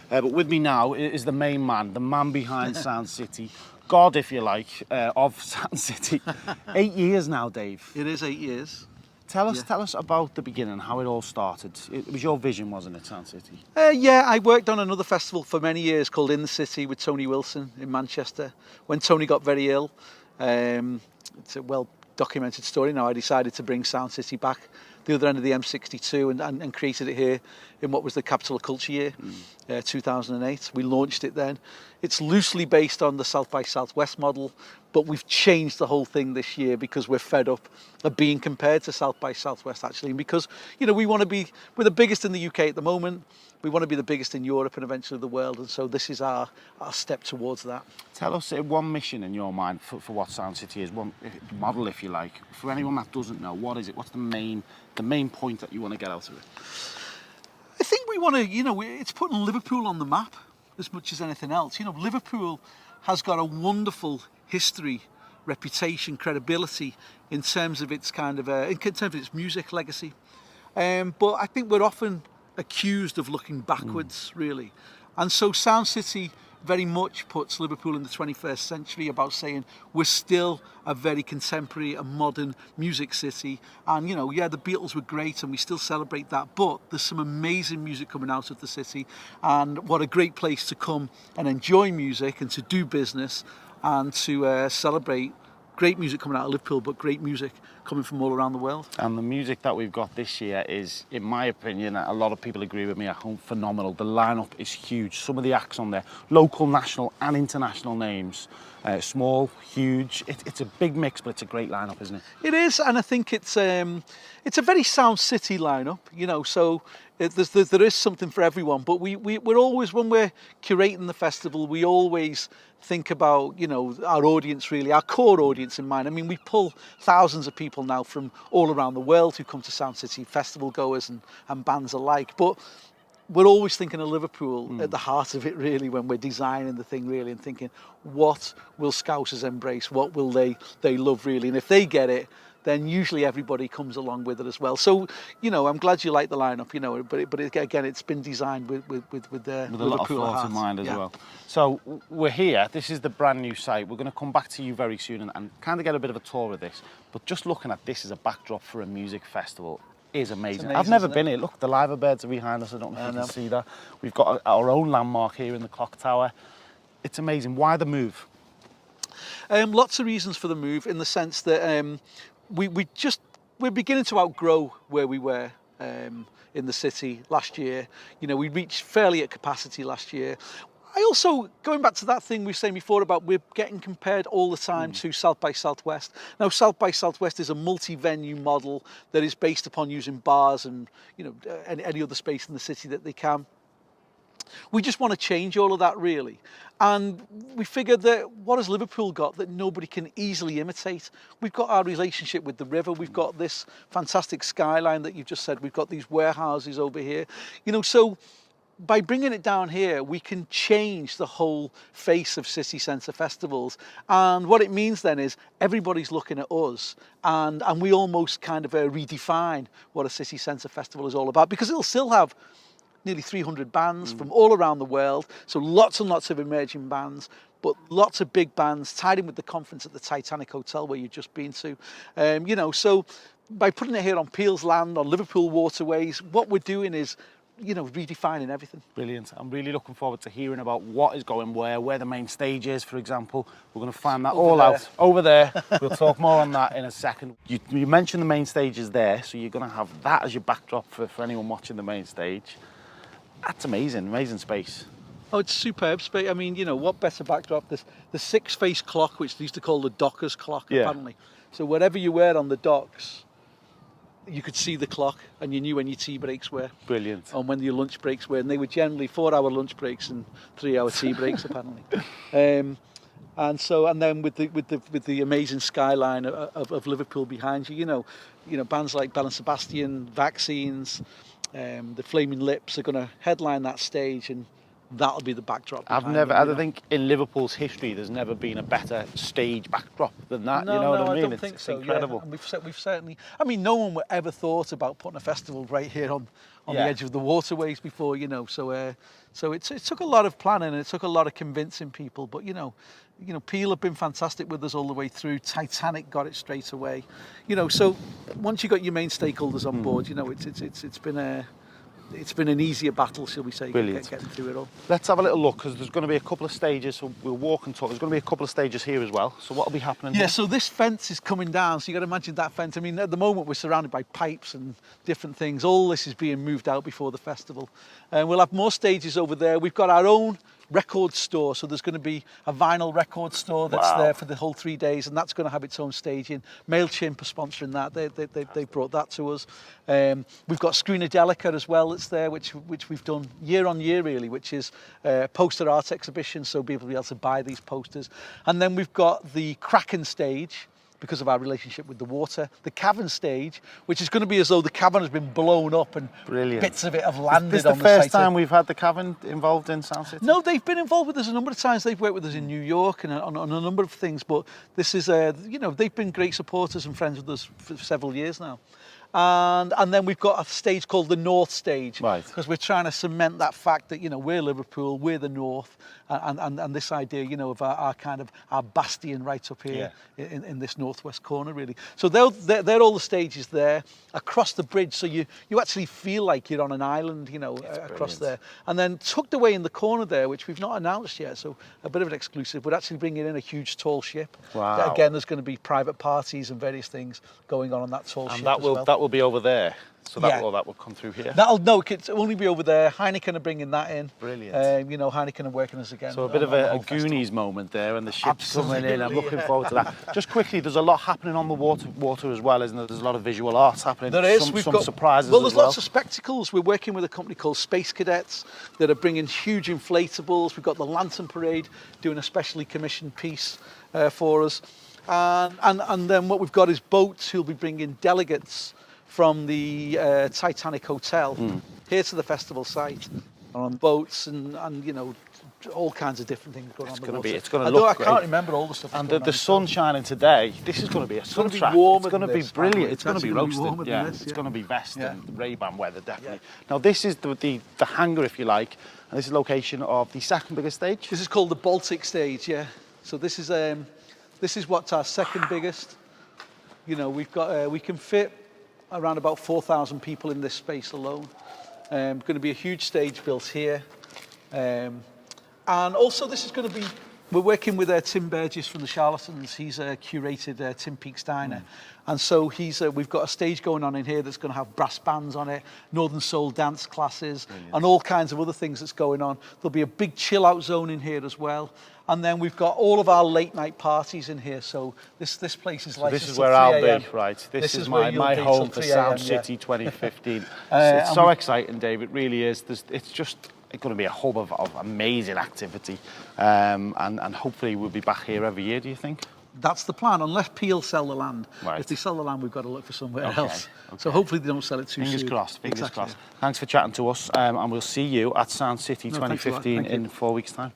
But with me now is the main man, the man behind Sound City, God, if you like, of Sound City. 8 years now, Dave. It is 8 years. Tell us about the beginning, how it all started. It was your vision, wasn't it, Sound City? Yeah, I worked on another festival for many years called In the City with Tony Wilson in Manchester. When Tony got very ill, it's a well-documented story now, I decided to bring Sound City back the other end of the M62 and created it here in what was the Capital of Culture year, 2008. We launched it then. It's loosely based on the South by Southwest model, but we've changed the whole thing this year because we're fed up of being compared to South by Southwest actually, and because we want to be, we're the biggest in the UK at the moment. We want to be the biggest in Europe and eventually the world, and so this is our step towards that. Tell us one mission in your mind for what Sound City is, one model if you like. For anyone that doesn't know, what is it? What's the main point that you want to get out of it? I think we want to, it's putting Liverpool on the map as much as anything else. Liverpool has got a wonderful history, reputation, credibility in terms of its in terms of its music legacy. But I think we're often accused of looking backwards, really. And so Sound City very much puts Liverpool in the 21st century, about saying we're still a very contemporary and modern music city. And yeah, the Beatles were great and we still celebrate that, but there's some amazing music coming out of the city, and what a great place to come and enjoy music and to do business and to celebrate great music coming out of Liverpool, but great music coming from all around the world. And the music that we've got this year is, in my opinion, a lot of people agree with me at home, phenomenal. The lineup is huge. Some of the acts on there, local, national and international names. Small, huge. It's a big mix, but it's a great lineup, isn't it? It is, and I think it's a very Sound City lineup, so there is something for everyone, but we're always, when we're curating the festival, we always think about, our audience really, our core audience in mind. I mean, we pull thousands of people now from all around the world who come to Sound City, festival goers and bands alike, but we're always thinking of Liverpool at the heart of it really when we're designing the thing really, and thinking, what will Scousers embrace? What will they love really? And if they get it, then usually everybody comes along with it as well. So, I'm glad you like the lineup, but again, it's been designed with a lot of thought in mind as well. So we're here, this is the brand new site. We're going to come back to you very soon and kind of get a bit of a tour of this. But just looking at this as a backdrop for a music festival is amazing. I've never been here. Look, the liver birds are behind us. I don't know if you can see that. We've got our own landmark here in the clock tower. It's amazing. Why the move? Lots of reasons for the move, in the sense that we're beginning to outgrow where we were in the city last year. We reached fairly at capacity last year. I also, going back to that thing we were saying before about we're getting compared all the time to South by Southwest. Now, South by Southwest is a multi-venue model that is based upon using bars and any other space in the city that they can. We just want to change all of that really, and we figured that what has Liverpool got that nobody can easily imitate? We've got our relationship with the river, we've got this fantastic skyline that you've just said, we've got these warehouses over here, so by bringing it down here, we can change the whole face of city centre festivals. And what it means then is everybody's looking at us, and we almost kind of redefine what a city centre festival is all about, because it'll still have nearly 300 bands from all around the world, so lots and lots of emerging bands, but lots of big bands tied in with the conference at the Titanic Hotel where you've just been to. So by putting it here on Peel's land, on Liverpool waterways, what we're doing is redefining everything. Brilliant. I'm really looking forward to hearing about what is going where the main stage is, for example. We're going to find that all out over there. We'll talk more on that in a second. You mentioned the main stage is there, so you're going to have that as your backdrop for anyone watching the main stage. That's amazing space. Oh, it's superb space. I mean, what better backdrop? The 6-face clock, which they used to call the dockers clock, apparently. So wherever you were on the docks, you could see the clock and you knew when your tea breaks were. Brilliant. And when your lunch breaks were, and they were generally 4-hour lunch breaks and 3-hour tea breaks apparently. And then with the amazing skyline of Liverpool behind you, bands like Bell and Sebastian, Vaccines, the Flaming Lips are going to headline that stage, and that'll be the backdrop. I think in Liverpool's history there's never been a better stage backdrop than that. No, you know what I mean? I don't think so. Incredible. Yeah. And we've certainly. I mean, no one ever thought about putting a festival right here on on the edge of the waterways before, you know. So it took a lot of planning and it took a lot of convincing people. But you know, Peel have been fantastic with us all the way through. Titanic got it straight away. You know, so once you got your main stakeholders on board, you know, it's been an easier battle, shall we say, getting through it all. Let's have a little look, because there's going to be a couple of stages, so we'll walk and talk. There's going to be a couple of stages here as well. So what will be happening here? So this fence is coming down, so you got to imagine that fence. I mean, at the moment we're surrounded by pipes and different things. All this is being moved out before the festival. And we'll have more stages over there. We've got our own record store, so there's going to be a vinyl record store that's there for the whole 3 days, and that's going to have its own staging. Mailchimp are sponsoring that. They brought that to us. We've got Screenadelica as well that's there, which we've done year on year really, which is poster art exhibition, so people will be able to buy these posters. And then we've got the Kraken stage, because of our relationship with the water. The cavern stage, which is going to be as though the cavern has been blown up and bits of it have landed on the site. Is this the first time we've had the cavern involved in Sound City? No, they've been involved with us a number of times. They've worked with us in New York and on a number of things, but this is, you know, they've been great supporters and friends with us for several years now. And then we've got a stage called the North Stage, because we're trying to cement that fact that, you know, we're Liverpool, we're the North, and this idea, you know, of our kind of our bastion right up here in this northwest corner, really. So they're all the stages there across the bridge, so you actually feel like you're on an island, you know, across there. And then tucked away in the corner there, which we've not announced yet, so a bit of an exclusive, we're actually bringing in a huge tall ship. Wow. Again, there's going to be private parties and various things going on that tall ship that as well. That will be over there. So that will come through here. It'll only be over there. Heineken are bringing that in. Brilliant. You know, Heineken are working us again. So a bit of a Goonies moment there, and the ship's coming in. I'm looking forward to that. Just quickly, there's a lot happening on the water as well, isn't there? There's a lot of visual arts happening. There is. We've got surprises. Well, there's lots of spectacles. We're working with a company called Space Cadets that are bringing huge inflatables. We've got the Lantern Parade doing a specially commissioned piece for us, and then what we've got is boats who'll be bringing delegates from the Titanic Hotel here to the festival site on boats and you know, all kinds of different things going on. It's going to look great. I can't remember all the stuff. And the sun shining today. This is going to be a sun track. It's going to be brilliant. It's going to be roasted. It's going to be vest and Ray-Ban weather, definitely. Now this is the hangar, if you like, and this is the location of the second biggest stage. This is called the Baltic stage. So this is what's our second biggest. You know, we've got we can fit around about 4,000 people in this space alone. Going to be a huge stage built here. And also this is going to be, we're working with Tim Burgess from the Charlatans. He's curated Tim Peaks Diner. And so we've got a stage going on in here that's going to have brass bands on it, Northern Soul dance classes, and all kinds of other things that's going on. There'll be a big chill out zone in here as well. And then we've got all of our late night parties in here. So this place is like this is where I'll be, right? This is my home for Sound City 2015. It's so exciting, Dave. It really is. It's going to be a hub of amazing activity, and hopefully we'll be back here every year. Do you think? That's the plan, unless Peel sell the land. If they sell the land, we've got to look for somewhere else. So hopefully they don't sell it too soon. Fingers crossed, fingers crossed. Thanks for chatting to us, and we'll see you at Sound City 2015 in 4 weeks' time.